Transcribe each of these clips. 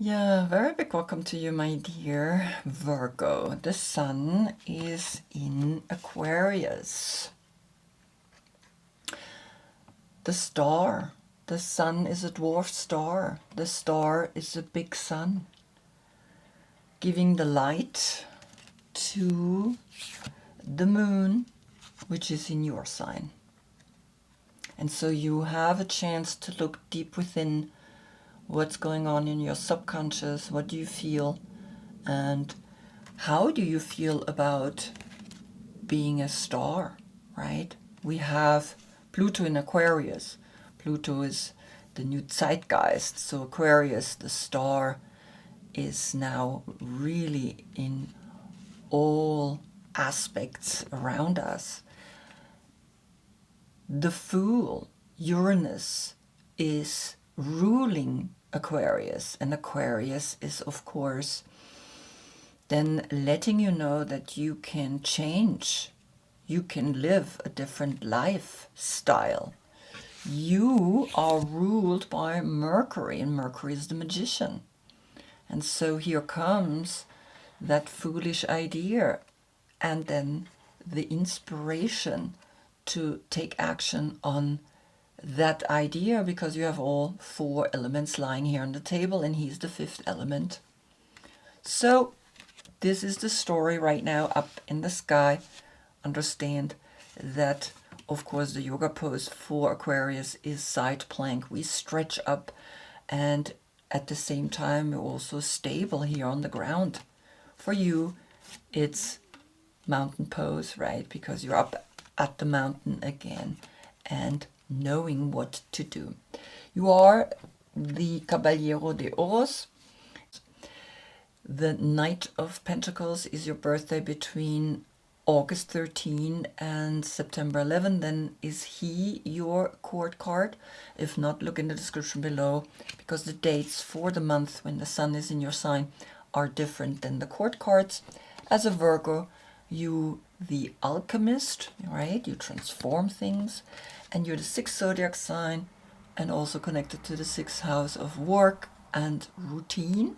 Yeah, very big welcome to you, my dear Virgo. The sun is in Aquarius. The star, the sun is a dwarf star. The star is a big sun, giving the light to the moon, which is in your sign. And so you have a chance to look deep within what's going on in your subconscious, what do you feel, and how do you feel about being a star, right? We have Pluto in Aquarius. Pluto is the new zeitgeist. So Aquarius, the star, is now really in all aspects around us. The Fool, Uranus, is ruling Aquarius, and Aquarius is, of course, then letting you know that you can change, you can live a different lifestyle. You are ruled by Mercury, and Mercury is the magician. And so here comes that foolish idea, and then the inspiration to take action on that idea, because you have all four elements lying here on the table, and he's the fifth element. So this is the story right now up in the sky. Understand that, of course, the yoga pose for Aquarius is side plank. We stretch up, and at the same time we're also stable here on the ground. For you, it's mountain pose, right? Because you're up at the mountain again and knowing what to do. You are the Caballero de Oros. The Knight of Pentacles is your birthday between August 13 and September 11. Then is he your court card? If not, look in the description below, because the dates for the month when the sun is in your sign are different than the court cards. As a Virgo, you the alchemist, right? You transform things, and you're the sixth zodiac sign, and also connected to the sixth house of work and routine.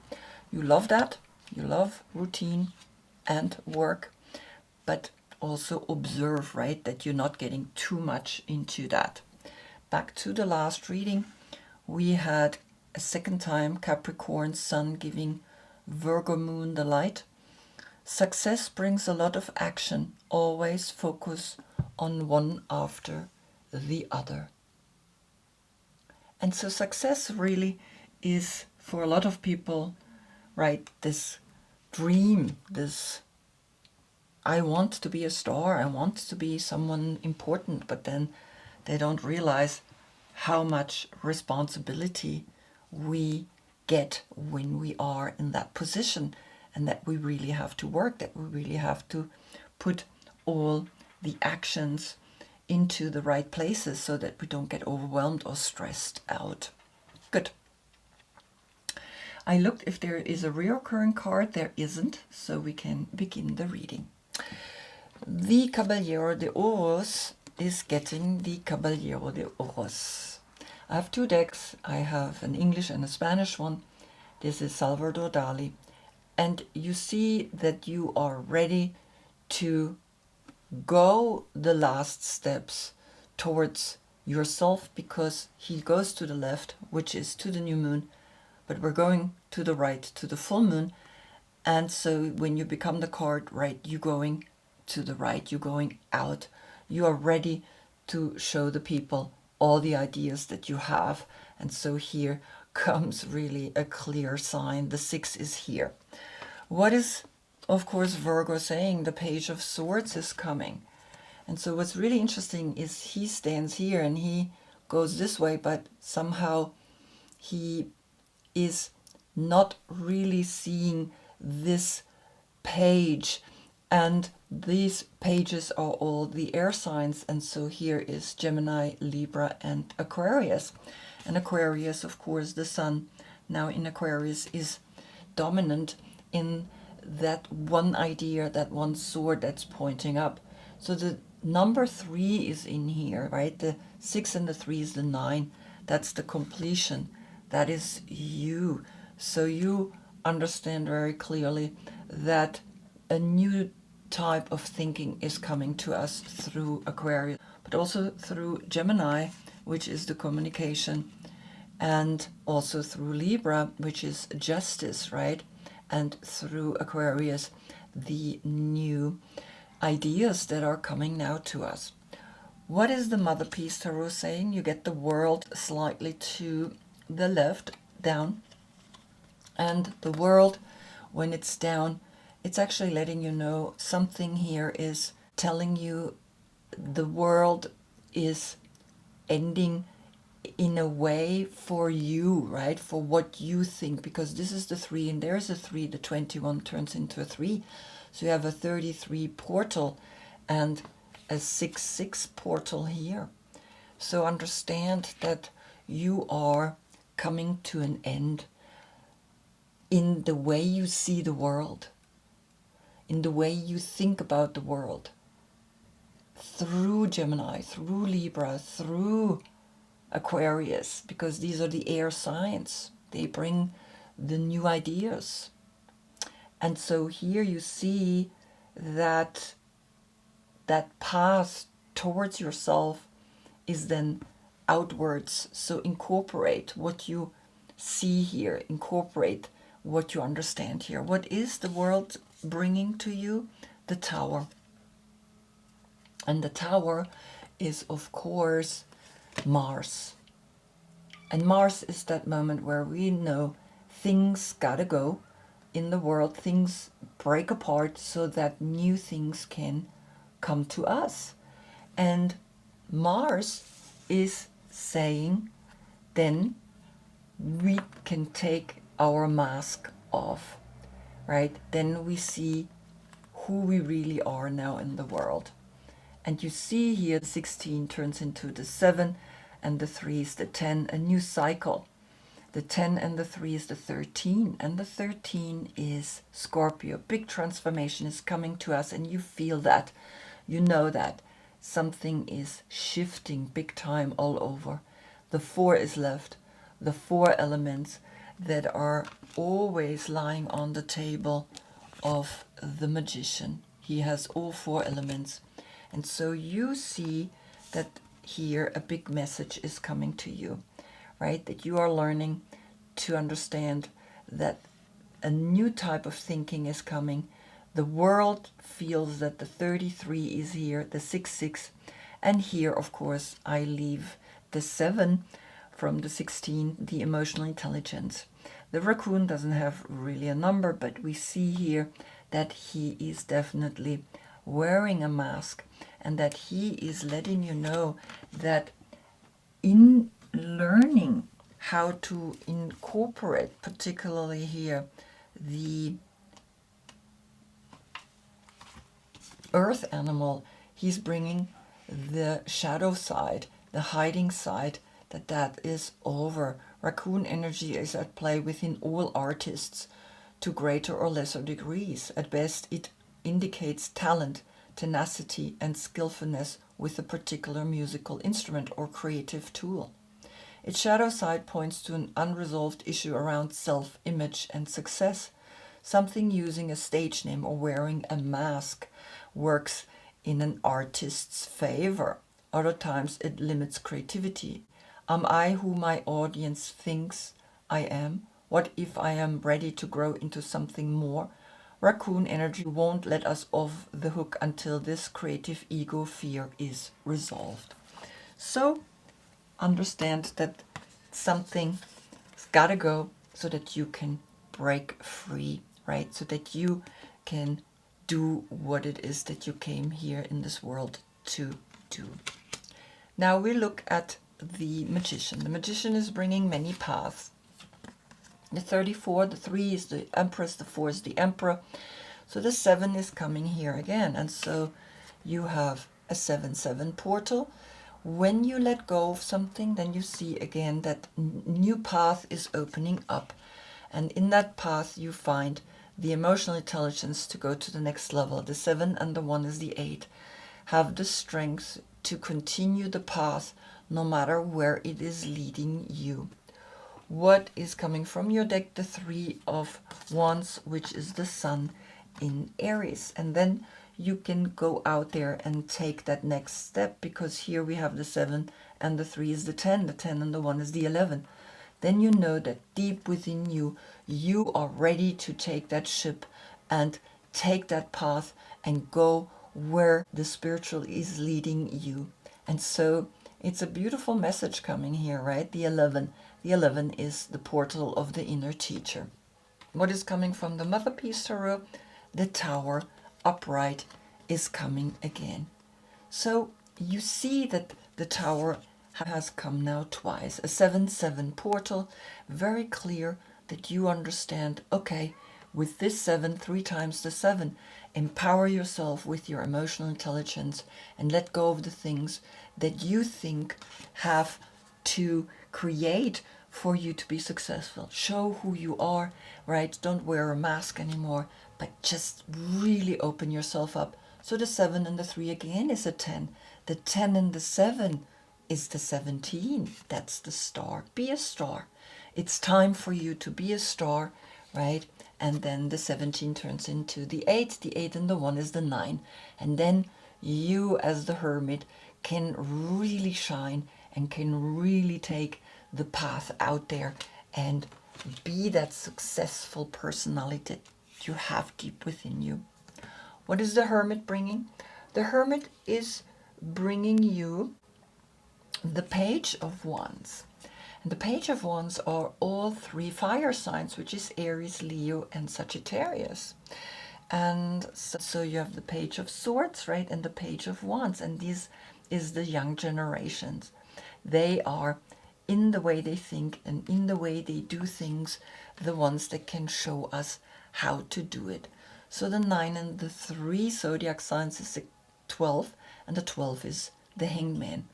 You love that. You love routine and work, but also observe, right, that you're not getting too much into that. Back to the last reading, we had a second time Capricorn Sun giving Virgo Moon the light. Success brings a lot of action. Always focus on one after the other. And so success really is, for a lot of people, right, this dream, this I want to be a star, I want to be someone important, but then they don't realize how much responsibility we get when we are in that position, and that we really have to work, that we really have to put all the actions into the right places so that we don't get overwhelmed or stressed out. Good. I looked if there is a reoccurring card. There isn't, so we can begin the reading. The Caballero de Oros is getting the Caballero de Oros. I have two decks. I have an English and a Spanish one. This is Salvador Dali. And you see that you are ready to go the last steps towards yourself, because he goes to the left, which is to the new moon, but we're going to the right, to the full moon. And so when you become the card, right, you're going to the right, you're going out, you are ready to show the people all the ideas that you have. And so here comes really a clear sign. The 6 is here. What is, of course, Virgo saying? The Page of Swords is coming. And so what's really interesting is he stands here and he goes this way, but somehow he is not really seeing this page. And these pages are all the air signs. And so here is Gemini, Libra, and Aquarius. And Aquarius, of course, the sun now in Aquarius is dominant in that one idea, that one sword that's pointing up. So the number 3 is in here, right? The 6 and the 3 is the 9. That's the completion. That is you. So you understand very clearly that a new type of thinking is coming to us through Aquarius, but also through Gemini, which is the communication, and also through Libra, which is justice, right? And through Aquarius, the new ideas that are coming now to us. What is the Mother Piece Tarot saying? You get the world slightly to the left, down. And the world, when it's down, it's actually letting you know something here is telling you the world is ending in a way for you, right? For what you think, because this is the 3 and there's a 3, the 21 turns into a 3. So you have a 33 portal and a 6-6 portal here. So understand that you are coming to an end in the way you see the world, in the way you think about the world, through Gemini, through Libra, through Aquarius, because these are the air signs. They bring the new ideas. And so here you see that that path towards yourself is then outwards. So incorporate what you see here, incorporate what you understand here. What is the world bringing to you? The Tower. And the Tower is, of course, Mars. And Mars is that moment where we know things gotta go in the world, things break apart so that new things can come to us. And Mars is saying then we can take our mask off, right? Then we see who we really are now in the world. And you see here the 16 turns into the 7 and the 3 is the 10, a new cycle. The 10 and the 3 is the 13 and the 13 is Scorpio. Big transformation is coming to us and you feel that. You know that something is shifting big time all over. The 4 is left. The 4 elements that are always lying on the table of the magician. He has all 4 elements. And so you see that here a big message is coming to you, right? That you are learning to understand that a new type of thinking is coming. The world feels that the 33 is here, the 6-6, and here, of course, I leave the 7 from the 16, the emotional intelligence. The raccoon doesn't have really a number, but we see here that he is definitely wearing a mask and that he is letting you know that in learning how to incorporate, particularly here, the earth animal, he's bringing the shadow side, the hiding side, that is over. Raccoon energy is at play within all artists to greater or lesser degrees. At best, it indicates talent, tenacity, and skillfulness with a particular musical instrument or creative tool. Its shadow side points to an unresolved issue around self-image and success. Something using a stage name or wearing a mask works in an artist's favor. Other times it limits creativity. Am I who my audience thinks I am? What if I am ready to grow into something more? Raccoon energy won't let us off the hook until this creative ego fear is resolved. So understand that something's gotta go so that you can break free, right? So that you can do what it is that you came here in this world to do. Now we look at the magician. The magician is bringing many paths. The 34, the 3 is the Empress, the 4 is the Emperor. So the 7 is coming here again. And so you have a 7-7 portal. When you let go of something, then you see again that new path is opening up. And in that path you find the emotional intelligence to go to the next level. The 7 and the 1 is the 8. Have the strength to continue the path no matter where it is leading you. what is coming from your deck? The Three of Wands, which is the Sun in Aries. And then you can go out there and take that next step, because here we have the 7 and the 3 is the 10 and the 1 is the 11. Then you know that deep within you, you are ready to take that ship and take that path and go where the spiritual is leading you. And so it's a beautiful message coming here, right? The 11. The 11 is the portal of the inner teacher. What is coming from the Mother Peace Tarot? The Tower upright is coming again. So you see that the Tower has come now twice. A 7-7 portal, very clear that you understand, okay, with this 7, 3 times the 7, empower yourself with your emotional intelligence and let go of the things that you think have to create for you to be successful. Show who you are, right? Don't wear a mask anymore, but just really open yourself up. So the 7 and the 3 again is a 10. The 10 and the 7 is the 17. That's the star. Be a star. It's time for you to be a star, right? And then the 17 turns into the 8. The 8 and the 1 is the 9. And then you as the hermit can really shine and can really take the path out there and be that successful personality that you have deep within you. What is the hermit bringing? The hermit is bringing you the Page of Wands. And the Page of Wands are all 3 fire signs, which is Aries, Leo, and Sagittarius. And so you have the Page of Swords, right, and the Page of Wands. And this is the young generations. They are, in the way they think and in the way they do things, the ones that can show us how to do it. So the 9 and the 3 zodiac signs is the 12, and the 12 is the Hangman.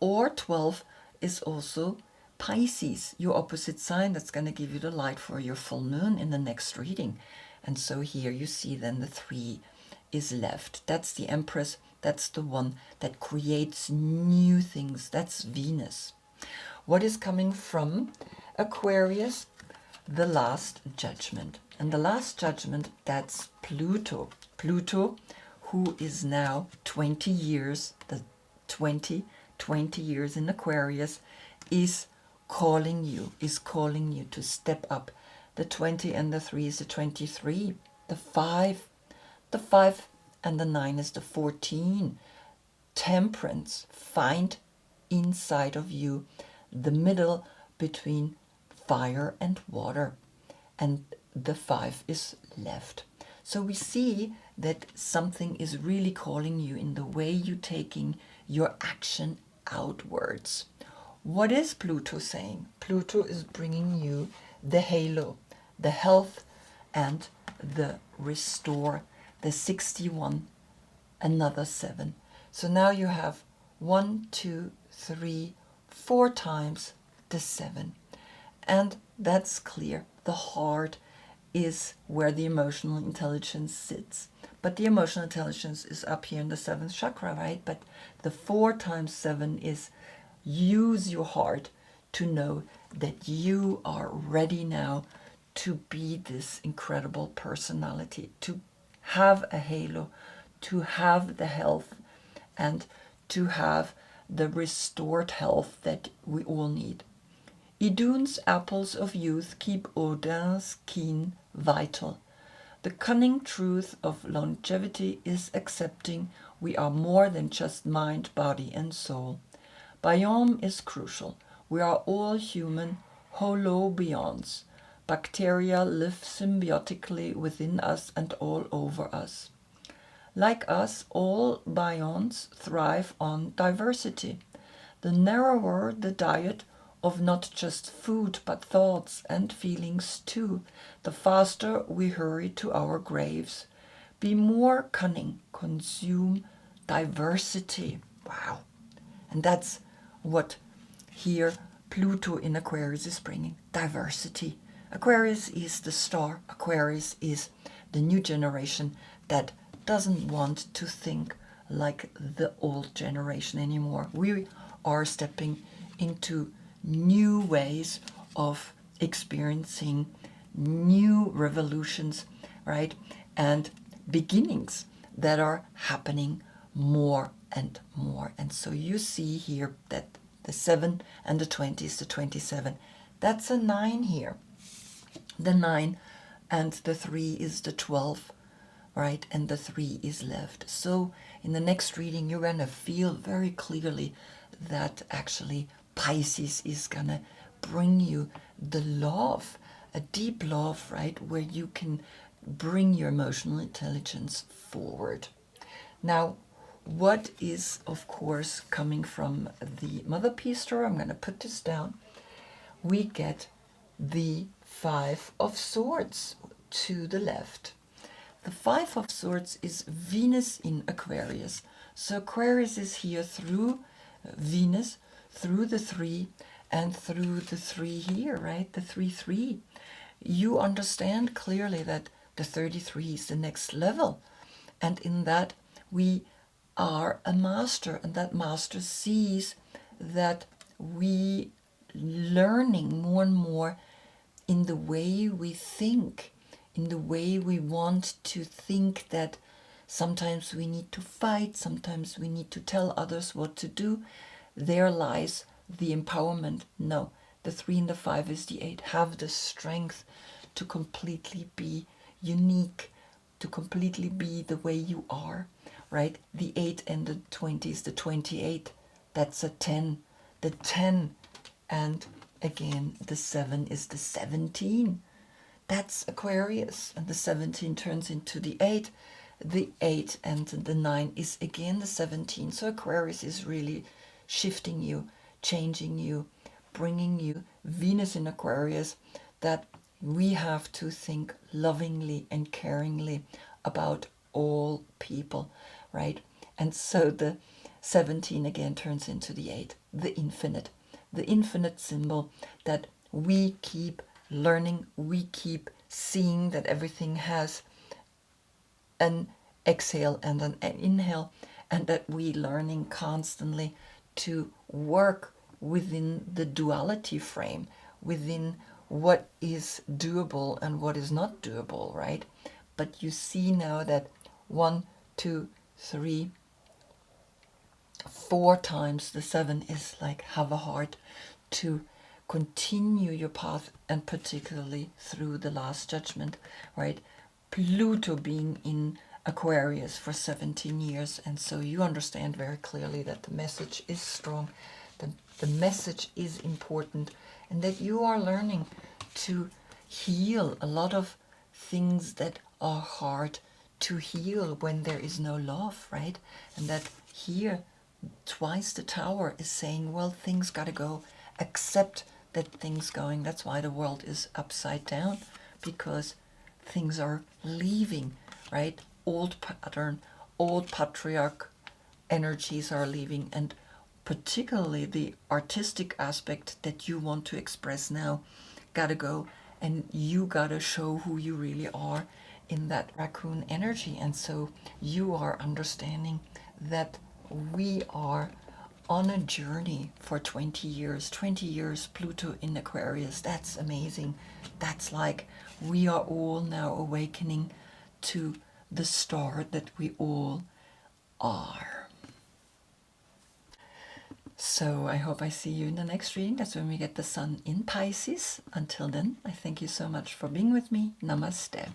Or 12 is also Pisces, your opposite sign. That's going to give you the light for your full moon in the next reading. And so here you see then the 3 is left. That's the Empress. That's the one that creates new things. That's Venus. What is coming from Aquarius? The Last Judgment. And the Last Judgment, that's Pluto. Pluto, who is now 20 years, the 20 years in Aquarius, is calling you to step up. The 20 and the 3 is the 23. The 5 and the 9 is the 14. Temperance. Find inside of you the middle between fire and water. And the 5 is left. So we see that something is really calling you in the way you're taking your action outwards. What is Pluto saying? Pluto is bringing you the halo, the health, and the restore, the 61, another 7. So now you have 1, 2, 3, 4 times the 7. And that's clear. The heart is where the emotional intelligence sits. But the emotional intelligence is up here in the 7th chakra, right? But the 4 times 7 is use your heart to know that you are ready now to be this incredible personality, to have a halo, to have the health, and to have the restored health that we all need. Idun's apples of youth keep Odin's keen vital. The cunning truth of longevity is accepting we are more than just mind, body, and soul. Biome is crucial. We are all human holobionts. Bacteria live symbiotically within us and all over us. Like us, all bionts thrive on diversity. The narrower the diet of not just food but thoughts and feelings too, the faster we hurry to our graves. Be more cunning, consume diversity. Wow. And that's what here Pluto in Aquarius is bringing, diversity. Aquarius is the star. Aquarius is the new generation that doesn't want to think like the old generation anymore. We are stepping into new ways of experiencing new revolutions, right? And beginnings that are happening more and more. And so you see here that the 7 and the 20 is the 27. That's a 9 here. The 9 and the 3 is the 12, right? And the 3 is left. So in the next reading, you're going to feel very clearly that actually Pisces is going to bring you the love, a deep love, right? Where you can bring your emotional intelligence forward. Now, what is, of course, coming from the Mother Peace Star, I'm going to put this down, we get the 5 of Swords to the left. The 5 of Swords is Venus in Aquarius. So Aquarius is here through Venus, through the 3, and through the 3 here, right? The 3-3. You understand clearly that the 33 is the next level. And in that, we are a master, and that master sees that we learning more and more in the way we think, in the way we want to think, that sometimes we need to fight, sometimes we need to tell others what to do. There lies the empowerment. No, the 3 and the 5 is the 8. Have the strength to completely be unique, to completely be the way you are, right? The 8 and the 20 is the 28. That's a 10. The 10 and again the 7 is the 17. That's Aquarius, and the 17 turns into the 8. The 8 and the 9 is again the 17. So Aquarius is really shifting you, changing you, bringing you Venus in Aquarius, that we have to think lovingly and caringly about all people, right? And so the 17 again turns into the 8, the infinite symbol that we keep learning, we keep seeing that everything has an exhale and an inhale, and that we learning constantly to work within the duality frame, within what is doable and what is not doable, right? But you see now that 1, 2, 3, 4 times the 7 is like have a heart to continue your path, and particularly through the last judgment, right? Pluto being in Aquarius for 17 years, and so you understand very clearly that the message is strong, the message is important, and that you are learning to heal a lot of things that are hard to heal when there is no love, right? And that here twice the Tower is saying, well, things gotta go, accept that things going. That's why the world is upside down, because things are leaving, right? Old pattern, old patriarch energies are leaving, and particularly the artistic aspect that you want to express now gotta go, and you gotta show who you really are in that raccoon energy. And so you are understanding that we are on a journey for 20 years. 20 years Pluto in Aquarius, that's amazing. That's like we are all now awakening to the star that we all are. So I hope I see you in the next reading. That's when we get the Sun in Pisces. Until then, I thank you so much for being with me. Namaste.